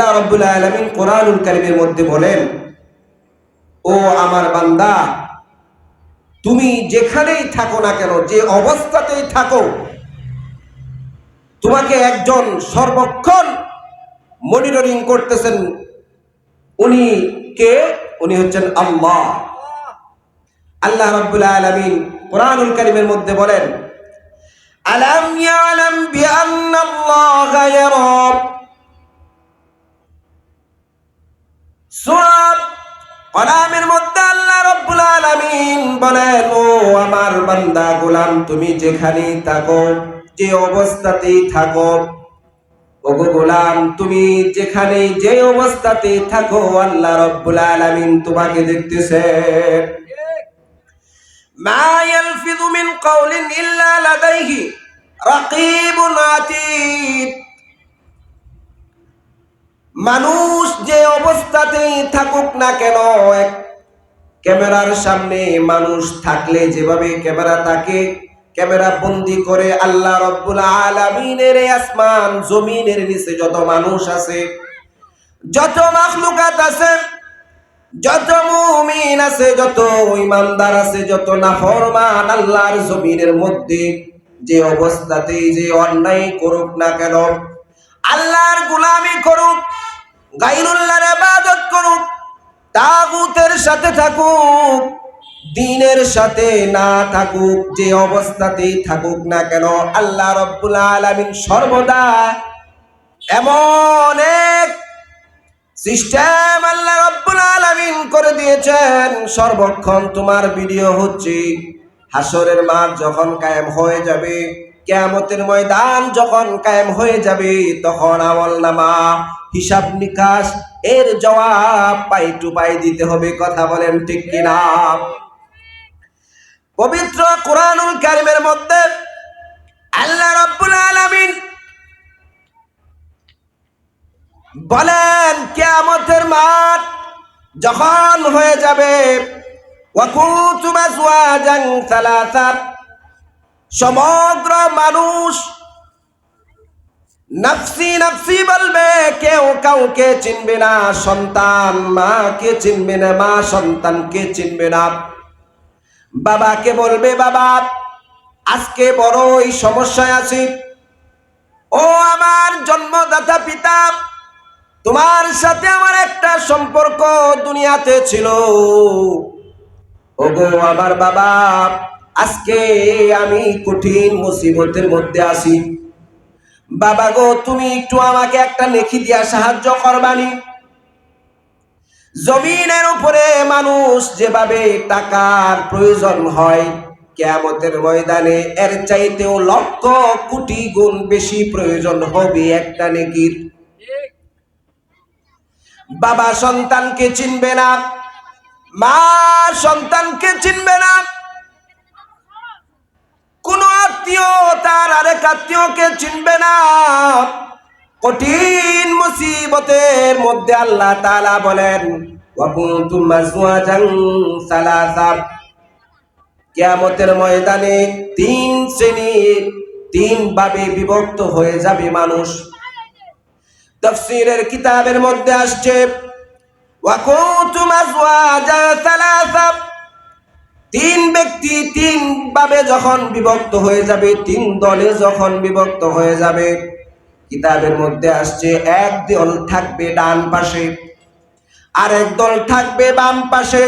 আল্লাহ রাব্বুল আলামিন কোরআনুল কারীমের মধ্যে বলেন, ও আমার বান্দা, তুমি যেখানেই থাকো না কেন, যে অবস্থাতেই থাকো, তোমাকে একজন সর্বক্ষণ মনিটরিং করতেছেন। উনি কে? উনি হচ্ছেন আল্লাহ। আল্লাহ রাব্বুল আলামিন কোরআনুল কারীমের মধ্যে বলেন, আলাম ইয়ালাম বিআন্নাল্লাহা ইয়ারা। সূরা কলামের মধ্যে আল্লাহ রাব্বুল আলামিন বলেন, ও আমার বান্দা গোলাম, তুমি যেখানেই থাকো, যে অবস্থাতেই থাকো, ওগো গোলাম, তুমি যেখানেই যে অবস্থাতেই থাকো, আল্লাহ রাব্বুল আলামিন তোমাকে দেখতেছে। মা ইয়ালফিযু মিন কাওলিন ইল্লা লাদাইহি রাকীবুন আতীদ। মানুষ যে অবস্থাতেই থাকুক না কেন, ক্যামেরার সামনে মানুষ থাকলে যেভাবে ক্যামেরা থাকে, ক্যামেরা বন্দি করে আল্লাহ রাব্বুল আলামিনের আসমান জমিনের নিচে যত মানুষ আছে, যত মাখলুকাত আছে, যত মুমিন আছে, যত ঈমানদার আছে, যত নাফরমান আল্লাহর জমিনের মধ্যে যে অবস্থাতেই যে অন্যায় করুক না কেন, আল্লাহর গোলামি করুক, গায়রুল্লাহর ইবাদত করুক, তাগুতের সাথে থাকুক, দ্বীনের সাথে না থাকুক, যে অবস্থাতেই থাকুক না কেন, আল্লাহ রাব্বুল আলামিন সর্বদা এমন এক সিস্টেম আল্লাহ রাব্বুল আলামিন করে দিয়েছেন, সর্বক্ষণ তোমার ভিডিও হচ্ছে। হাসরের মাঠ যখন কায়েম হয়ে যাবে, কিয়ামতের ময়দান যখন কায়েম হয়ে যাবে, তখন আমলনামা, হিসাব নিকাশ, এর জবাব পাই টু পাই দিতে হবে। কথা বলেন ঠিক কিনা? পবিত্র কোরআনুল কারীমের মধ্যে আল্লাহ রাব্বুল আলামিন বলেন, কিয়ামতের মাঠ যখন হয়ে যাবে, ওয়া কুনতুম আজওয়াজান সালাসা, সমগ্র মানুষ নফসি নফসি বলবে, কেউ কাউকে চিনবে না। সন্তান মাকে চিনবে না, মা সন্তানকে চিনবে না। বাবাকে বলবে, বাবা আজকে বড়ই সমস্যায় আছি। ও আমার জন্মদাতা পিতা, তোমার সাথে আমার একটা সম্পর্ক দুনিয়াতে ছিল। ওগো আমার বাবা, আজকে আমি কঠিন মুসিবতের মধ্যে আছি। বাবা গো, তুমি একটু আমাকে একটা নেকি দিয়া সাহায্য করবানি। জমিনের উপরে মানুষ যেভাবে টাকার প্রয়োজন হয়, কিয়ামতের ময়দানে এর চাইতেও লক্ষ কোটি গুণ বেশি প্রয়োজন হবে একটা নেকির। বাবা সন্তানকে চিনবে না, মা সন্তানকে চিনবে না, কোন আত্মীয় তার আরেক আত্মীয়কে চিনবে না। কঠিন মুসিবতের মধ্যে আল্লাহ তাআলা বলেন, ওয়া কুনতুম আজওয়াজান সালাসা, কিয়ামতের ময়দানে তিন শ্রেণীর, তিন ভাবে বিভক্ত হয়ে যাবে মানুষ। তাফসীরের কিতাবের মধ্যে আসছে, ওয়া কুনতুম আজওয়াজান সালাসা, তিন ব্যক্তি তিন ভাবে যখন বিভক্ত হয়ে যাবে, তিন দলে যখন বিভক্ত হয়ে যাবে, কিতাবের মধ্যে আসছে এক দল থাকবে ডান পাশে, আরেক দল থাকবে বাম পাশে।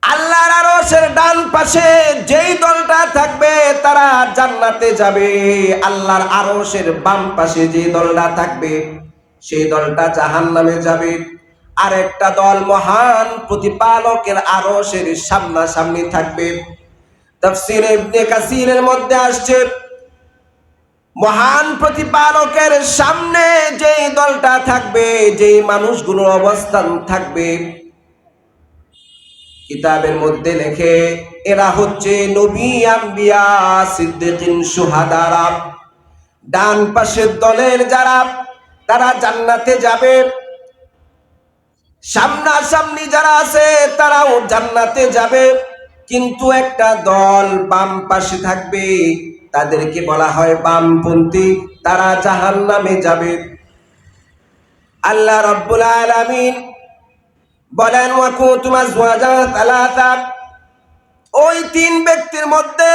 আল্লাহর আরশের ডান পাশে যেই দলটা থাকবে তারা জান্নাতে যাবে, আল্লাহর আরশের বাম পাশে যে দলটা থাকবে সেই দলটা জাহান্নামে যাবে। আরেকটা দল মহান প্রতিপালকের আরশের সামনাসামনি থাকবে। তাফসীরে ইবনে কাসিরের মধ্যে আসছে, মহান প্রতিপালকের সামনে যেই দলটা থাকবে, যেই মানুষগুলোর অবস্থান থাকবে, কিতাবের মধ্যে লেখে এরা হচ্ছে নবী, আম্বিয়া, সিদ্দিকিন, শুহাদারা। ডান পাশের দলের যারা, তারা জান্নাতে যাবে। সামনাসামনি যারা আছে তারাও জান্নাতে যাবে। কিন্তু একটা দল বাম পাশে থাকবে, তাদেরকে বলা হয় বামপন্থী, তারা জাহান্নামে যাবে। আল্লাহ রাব্বুল আলামিন বলেন ওয়া কুনতুম আজওয়াজান সালাসা, ওই তিন ব্যক্তির মধ্যে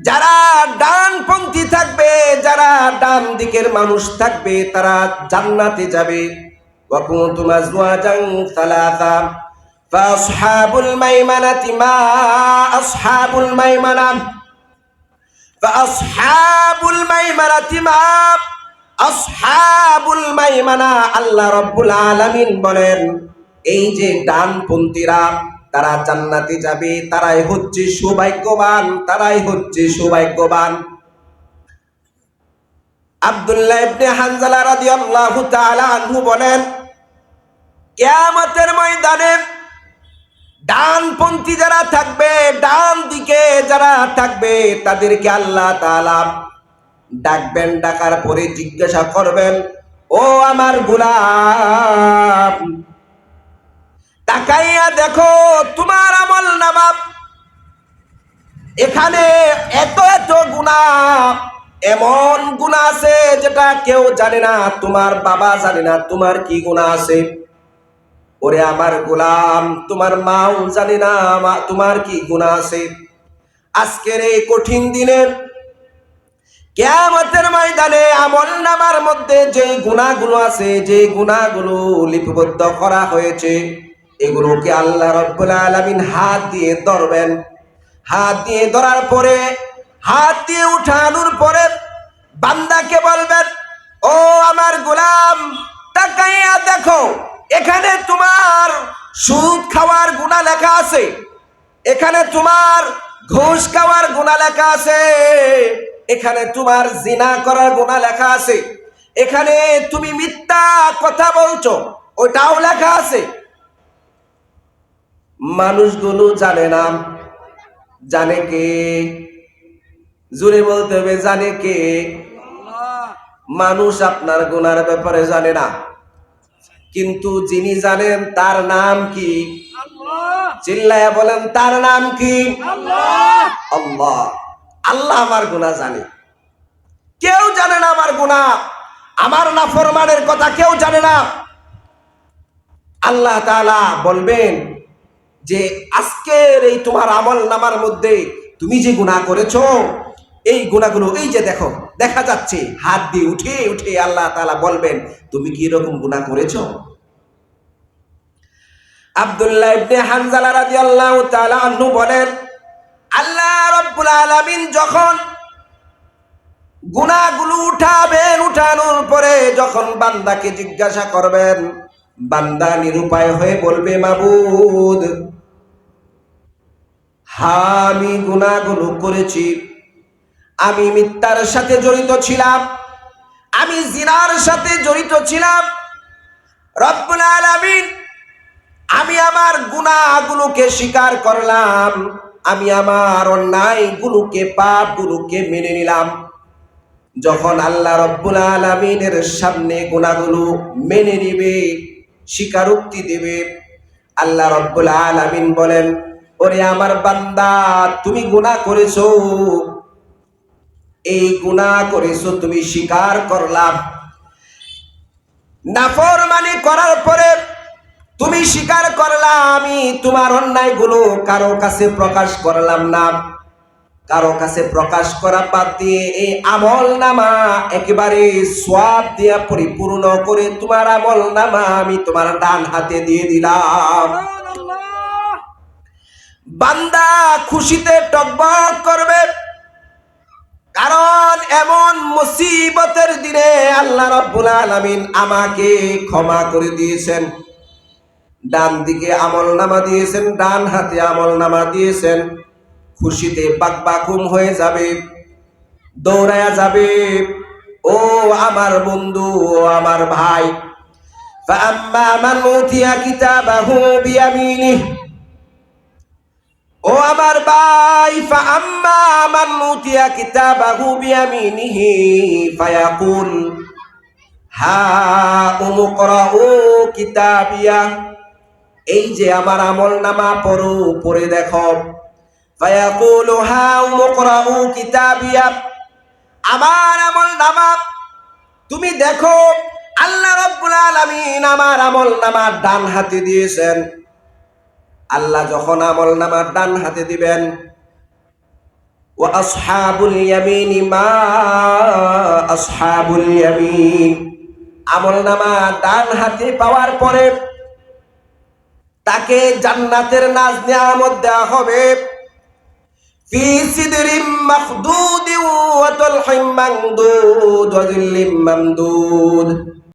যারা ডানপন্থী থাকবে, যারা ডান দিকের মানুষ থাকবে, তারা জান্নাতে যাবে। ওয়া কুনতুম আজওয়াজান সালাসা ফাসহাবুল মাইমানাতি মা আসহাবুল মাইমানা, ফাসহাবুল মাইমানাতি মা আসহাবুল মাইমানা। আল্লাহ রাব্বুল আলামিন বলেন এই যে ডানপন্থীরা তারা জান্নাতে যাবে, তারাই হচ্ছে সৌভাগ্যবান, তারাই হচ্ছে সৌভাগ্যবান। আব্দুল্লাহ ইবনে হানজালা রাদিয়াল্লাহু তাআলা আনহু বলেন কিয়ামতের ময়দানে ডানপন্থী যারা থাকবে, ডান দিকে যারা থাকবে, তাদেরকে আল্লাহ তাআলা ডাকবেন, ডাকার পরে জিজ্ঞাসা করবেন, ও আমার গোলাম, তাকাইয়া দেখো তোমার আমল নামা, এখানে এত এত গুনাহ, এমন গুনাহ আছে যেটা কেউ জানে না, তোমার বাবা জানে না তোমার কি গুনাহ আছে। ওরে আমার গোলাম, তোমার মাও জানে না তোমার কি গুনাহ আছে। আজকের এই কঠিন দিনে কিয়ামতের ময়দানে আমল নামার মধ্যে যে গুনাহগুলো আছে, যে গুনাহগুলো লিপিবদ্ধ করা হয়েছে, এগুলোকে আল্লাহ রাব্বুল আলামিন হাত দিয়ে ধরবেন। হাত দিয়ে ধরার পরে, হাত দিয়ে উঠানোর পরে বান্দাকে বলবেন, ও আমার গোলাম, তাকাইয়া দেখো এখানে তোমার সুদ খাওয়ার গুনাহ লেখা আছে, এখানে তোমার ঘুষ খাওয়ার গুনাহ লেখা আছে, এখানে তোমার জিনা করার গুনাহ লেখা আছে, এখানে তুমি মিথ্যা কথা বলছো ওটাও লেখা আছে। মানুষগুলো জানে না। জানে কে? জোরে বলতে হবে, জানে কে? মানুষ আপনার গুনার ব্যাপারে জানে না, কিন্তু যিনি জানেন তার নাম কি? চিল্লায়া বলেন, তার নাম কি? আল্লাহ। আল্লাহ আমার গুনাহ জানে, কেউ জানে না আমার গুনাহ, আমার নাফরমানের কথা কেউ জানে না। আল্লাহ তাআলা বলবেন যে আজকের এই তোমার আমল নামার মধ্যে তুমি যে গুনাহ করেছো, এই গুনাহগুলো এই যে দেখো, দেখা যাচ্ছে, হাত দিয়ে উঠে উঠে আল্লাহ তাআলা বলবেন তুমি কি এরকম গুনাহ করেছো? আব্দুল্লাহ ইবনে হানজালা রাদিয়াল্লাহু তাআলা আনহু বলেন আল্লাহ রাব্বুল আলামিন যখন গুনাহগুলো উঠাবেন, উঠানোর পরে যখন বান্দাকে জিজ্ঞাসা করবেন, বান্দা নিরুপায় হয়ে বলবে, মাবুদ, হ্যাঁ আমি গুনাহগুলো করেছি, আমি মিথ্যার সাথে জড়িত ছিলাম, আমি জিনার সাথে জড়িত ছিলাম। রব্বুল আলামিন, আমি আমার গুনাহগুলোকে স্বীকার করলাম, আমি আমার অন্যায়গুলোকে, পাপগুলোকে মেনে নিলাম। যখন আল্লাহ রব্বুল আলামিনের সামনে গুনাহগুলো মেনে নিবে, স্বীকারোক্তি দেবে, আল্লাহ রব্বুল আলামিন বলেন, ওরে আমার বান্দা, তুমি গুনাহ করেছো, এই গুনাহ করেছো, তুমি স্বীকার করলাম। নাফরমানি করার পরে তুমি স্বীকার করলাম, আমি তোমার অন্যায়গুলো কারো কাছে প্রকাশ করলাম না। কারো কাছে প্রকাশ করা বাদ দিয়ে এই আমল নামা একেবারে সওয়াব দিয়া পরিপূর্ণ করে তোমার আমল নামা আমি তোমার ডান হাতে দিয়ে দিলাম। বান্দা খুশিতে টকবক করবে, কারণ এমন মুসিবতের দিনে আল্লাহ রাব্বুল আলামিন আমাকে ক্ষমা করে দিয়েছেন। ডান দিকে আমল নামা দিয়েছেন, ডান হাতে আমল নামা দিয়েছেন। খুশিতে বাকবাকুম হয়ে যাবে, দৌড়ায়া যাবে, ও আমার বন্ধু, ও আমার ভাই। ফাআম্মা মান উতিয়া কিতাবাহু বিয়ামিনিহি, ও আমার ভাই, ফাআম্মা মান উতিয়া কিতাবাহু বিয়ামিনিহি ফায়াকুল হা উমকরাউ কিতাবিয়া, এই যে আমার আমল নামা পড়ো, পড়ে দেখো। ফায়াকুলু হা উমকরাউ কিতাবিয়া, আমার আমল নামা তুমি দেখো। আল্লাহ রাব্বুল আলামিন আলামিন আমার আমলনামা ডান হাতে দিয়েছেন। আল্লাহ যখন আমলনামা ডান হাতে দিবেন, ওয়া আসহাবুল ইয়ামিন মা আসহাবুল ইয়ামিন, আমলনামা ডান হাতে পাওয়ার পরে তাকে জান্নাতের নাজ নিয়ামত দেওয়া হবে। ফি সিদরিম মাখদুদ ওয়া তালহিম মামদুদ ওয়া যিল্লিম মামদুদ।